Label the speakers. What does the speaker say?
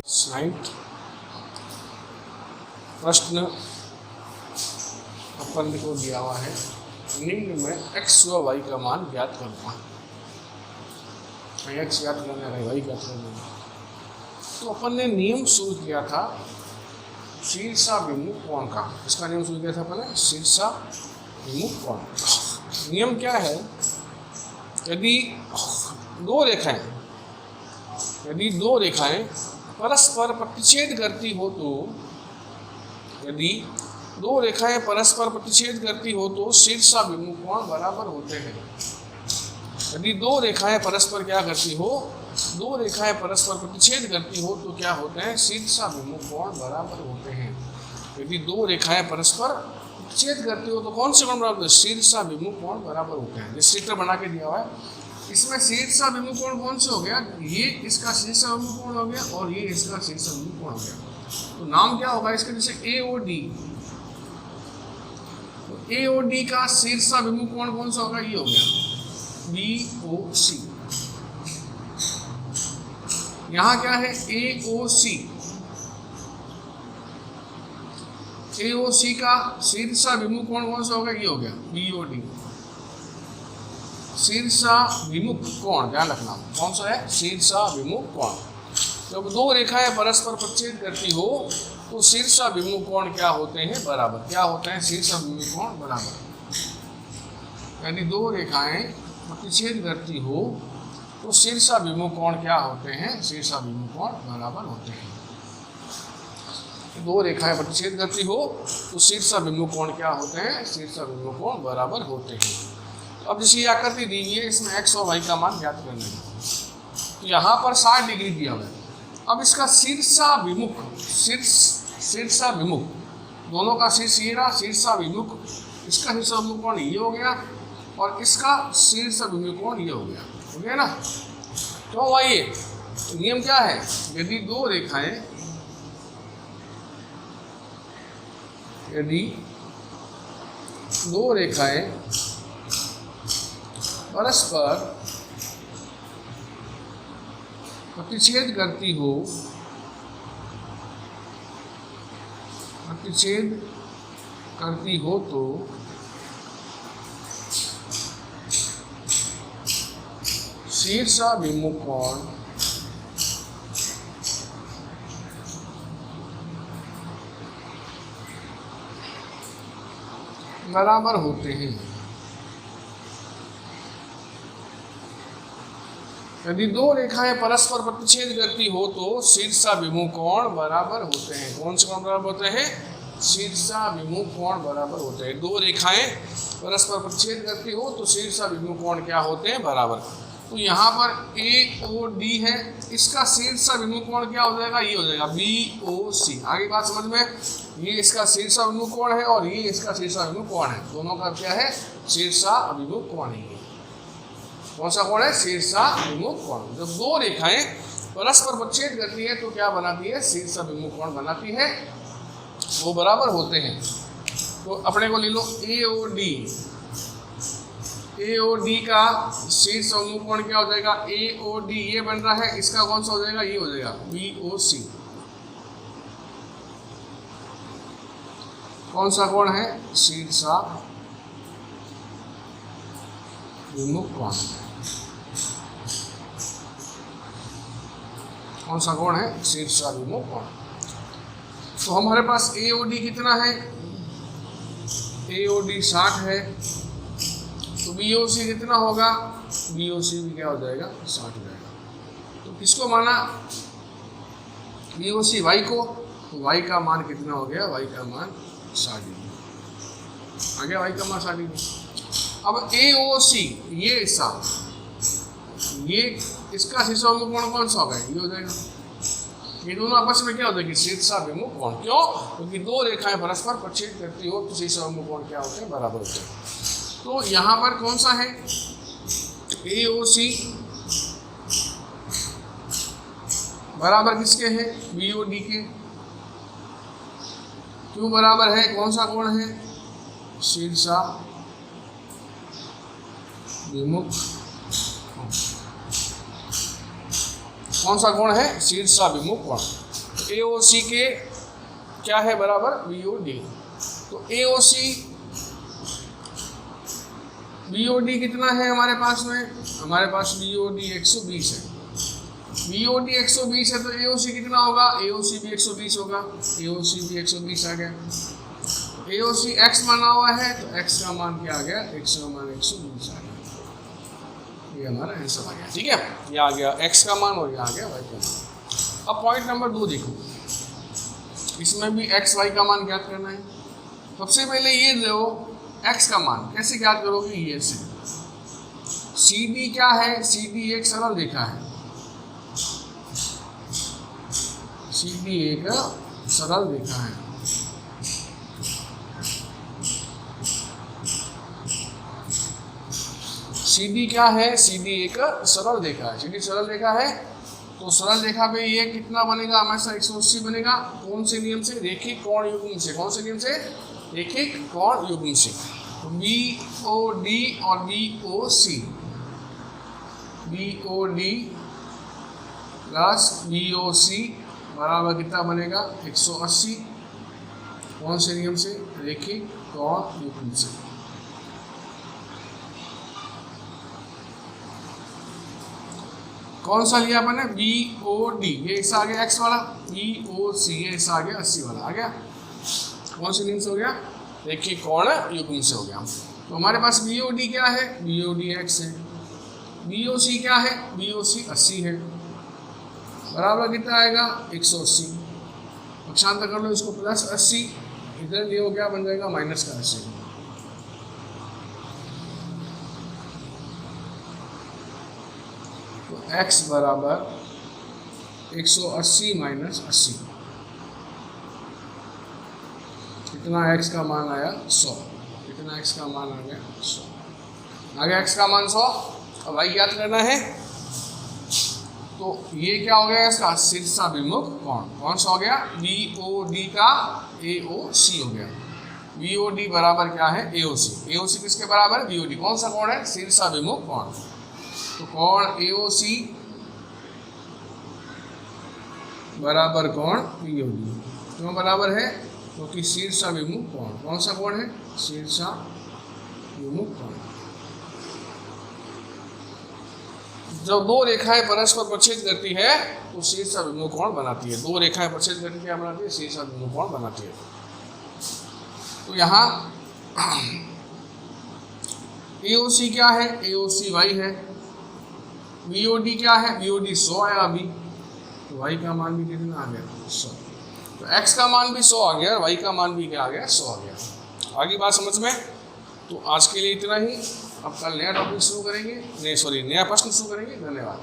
Speaker 1: साइंट प्रश्न अपन को दिया हुआ है, निम्न में x व y का मान ज्ञात करना है। x ज्ञात करना है, y ज्ञात करना है। तो अपन ने नियम शुरू किया था शीर्षाभिमुख कोण का। इसका नियम शुरू किया था अपन ने शीर्षाभिमुख कोण। नियम क्या है? यदि दो रेखाएं परस्पर प्रतिच्छेद करती हो तो शीर्षाभिमुख कोण बराबर होते हैं। यदि दो रेखाएं परस्पर प्रतिच्छेद करती हो तो क्या होते हैं? शीर्षाभिमुख कोण बराबर होते हैं। यदि दो रेखाएं परस्पर प्रतिच्छेद करती हो तो कौन से कोण बराबर? शीर्षाभिमुख कोण बराबर होते हैं। जिस चित्र बना के दिया हुआ है इसमें शीर्षाभिमुख कोण कौन से हो गया? ये इसका शीर्षाभिमुख कोण हो गया और ये इसका शीर्षाभिमुख कोण हो गया। तो नाम क्या होगा इसके? जैसे AOD, तो AOD का शीर्षाभिमुख कोण कौन सा होगा? ये हो गया BOC। यहाँ क्या है? AOC का शीर्षाभिमुख कोण कौन सा होगा? ये हो गया BOD। शीर्षाभिमुख कोण ध्यान रखना कौन सा है? शीर्षाभिमुख कोण। जब दो रेखाएं परस्पर प्रतिच्छेद करती हो तो शीर्षाभिमुख कोण क्या होते हैं? बराबर। क्या होते हैं? शीर्षाभिमुख कोण बराबर। यदि दो रेखाएं प्रतिच्छेद करती हो तो शीर्षाभिमुख कोण क्या होते हैं? शीर्षाभिमुख कोण बराबर होते हैं। दो रेखाएं प्रतिच्छेद करती हो तो शीर्षाभिमुख कोण क्या होते हैं? शीर्षाभिमुख कोण बराबर होते हैं। अब जैसे ये आकृति दी हुई है, इसमें x और y का मान ज्ञात करना है। तो यहाँ पर 60 डिग्री दिया हुआ है। अब इसका शीर्षाभिमुख दोनों का शीर्ष ये रहा, शीर्षाभिमुख इसका शीर्षाभिमुख कोण ये हो गया और इसका शीर्षाभिमुख कोण ये हो गया ना। तो आइए नियम क्या है? यदि दो रेखाएं परस्पर प्रतिच्छेद करती हो तो शीर्षाभिमुख कोण बराबर होते हैं। यदि दो रेखाएं परस्पर प्रतिच्छेद करती हो तो शीर्षाभिमुख कोण बराबर होते हैं। कौन से कोण बराबर होते हैं? शीर्षाभिमुख कोण बराबर होते हैं। दो रेखाएं परस्पर प्रतिच्छेद करती हो तो शीर्षाभिमुख कोण क्या होते हैं? बराबर। तो यहाँ पर AOD है, इसका शीर्षाभिमुख कोण क्या हो जाएगा? ये हो जाएगा BOC। आगे बात समझ में? ये इसका शीर्षाभिमुख कोण है और ये इसका शीर्षाभिमुख कोण है। दोनों का क्या है? शीर्षाभिमुख कोण है। कौन सा कोण है? शीर्षाभिमुख कोण। जब दो रेखाएं परस्पर प्रतिच्छेद करती है तो क्या बनाती है? शीर्षाभिमुख कोण बनाती है, वो बराबर होते हैं। तो अपने को ले लो AOD का शीर्षाभिमुख कोण क्या हो जाएगा? AOD ये बन रहा है, इसका कौन सा हो जाएगा? ये हो जाएगा BOC। कौन सा कोण है? शीर्षाभिमुख कोण। कौन सा कोण है? शीर्षाभिमुख कोण। तो हमारे पास AOD कितना है? AOD 60 है। तो BOC कितना होगा? BOC भी क्या हो जाएगा? 60 हो जाएगा। तो किसको माना? BOC y को। तो y का मान कितना हो गया? y का मान 60 डिग्री आ गया। y का मान 60 डिग्री। अब AOC ये हिस्सा, ये इसका शीर्षाभिमुख कोण कौन सा होगा? ये हो जाएगा। ये दोनों आपस में क्या हो जाएगी? शीर्षाभिमुख कोण। क्यों? क्योंकि दो रेखाएं परस्पर प्रतिच्छेद करती हो तो शीर्षाभिमुख कोण क्या होते हैं? बराबर होते हैं। तो यहाँ पर कौन सा है? AOC बराबर किसके हैं? BOD के। क्यों बराबर है? कौन सा कोण है? शीर्षाभिमुख। कौन सा कोण है? शीर्षाभिमुख कोण। AOC के क्या है बराबर BOD। तो BOD कितना है हमारे पास में, हमारे पास BOD 120 है। BOD 120 है तो AOC कितना होगा, AOC भी 120 होगा, AOC भी 120 आ गया। AOC x माना हुआ है तो x का मान क्या आ गया, x का मान 120 आ गया। ये हमारा आंसर आ गया, ठीक है। ये आ गया x का मान और ये आ गया y का मान। अब पॉइंट नंबर 2 देखो, इसमें भी x y का मान ज्ञात करना है। सबसे पहले ये दो x का मान कैसे ज्ञात करोगे, ये से CD क्या है, CD एक सरल रेखा है, CD एक सरल रेखा है। CD क्या है, CD एक सरल रेखा है। CD सरल रेखा है तो सरल रेखा पे ये कितना बनेगा, हमेशा 180 बनेगा। कौन से नियम से, रेखिक कोण युग्म से। कौन से नियम से, रेखिक कोण युग्म से। तो BOD और BOC, BOD प्लस BOC बराबर कितना बनेगा 180। कौन से नियम से, रेखिक कोण युग्म से। कौन सा लिया अपने, BOD, ये ऐसा आ गया x वाला, BOC ये ऐसा आ गया 80 वाला आ गया। कौन से नियम से हो गया, रेखिक कोण युग्म से हो गया। तो हमारे पास BOD क्या है, BOD x है। BOC क्या है, BOC 80 है, बराबर कितना आएगा 180। पक्षांतर कर लो इसको, प्लस 80 इधर ये हो गया, बन जाएगा माइनस का 80। तो x बराबर 180 माइनस 80, कितना x का मान आया 100। कितना x का मान आ गया 100, आ गया x का मान 100। अब y ज्ञात करना है तो ये क्या हो गया, इसका शीर्षाभिमुख कोण। कौन सा हो गया, BOD का AOC हो गया। BOD बराबर क्या है AOC। AOC किसके बराबर है, BOD। कौन सा कोण है, शीर्षाभिमुख कोण। तो कोण AOC बराबर कोण BOD क्यों बराबर है, क्योंकि शीर्षाभिमुख कोण। कौन सा कोण है, शीर्षाभिमुख कोण। जब दो रेखाएं परस्पर प्रतिच्छेद करती है तो शीर्षाभिमुख कोण बनाती है। दो रेखाएं प्रतिच्छेद करके क्या बनाती है, शीर्षाभिमुख कोण बनाती है। तो यहाँ AOC क्या है, AOC y है। BOD क्या है, BOD 100 है अभी, तो y का मान भी कितना आ गया 100। तो x का मान भी 100 आ गया, y का मान भी क्या आ गया 100 आ गया। आगे बात समझ में। तो आज के लिए इतना ही। अब कल नया टॉपिक शुरू करेंगे, नया प्रश्न शुरू करेंगे। धन्यवाद।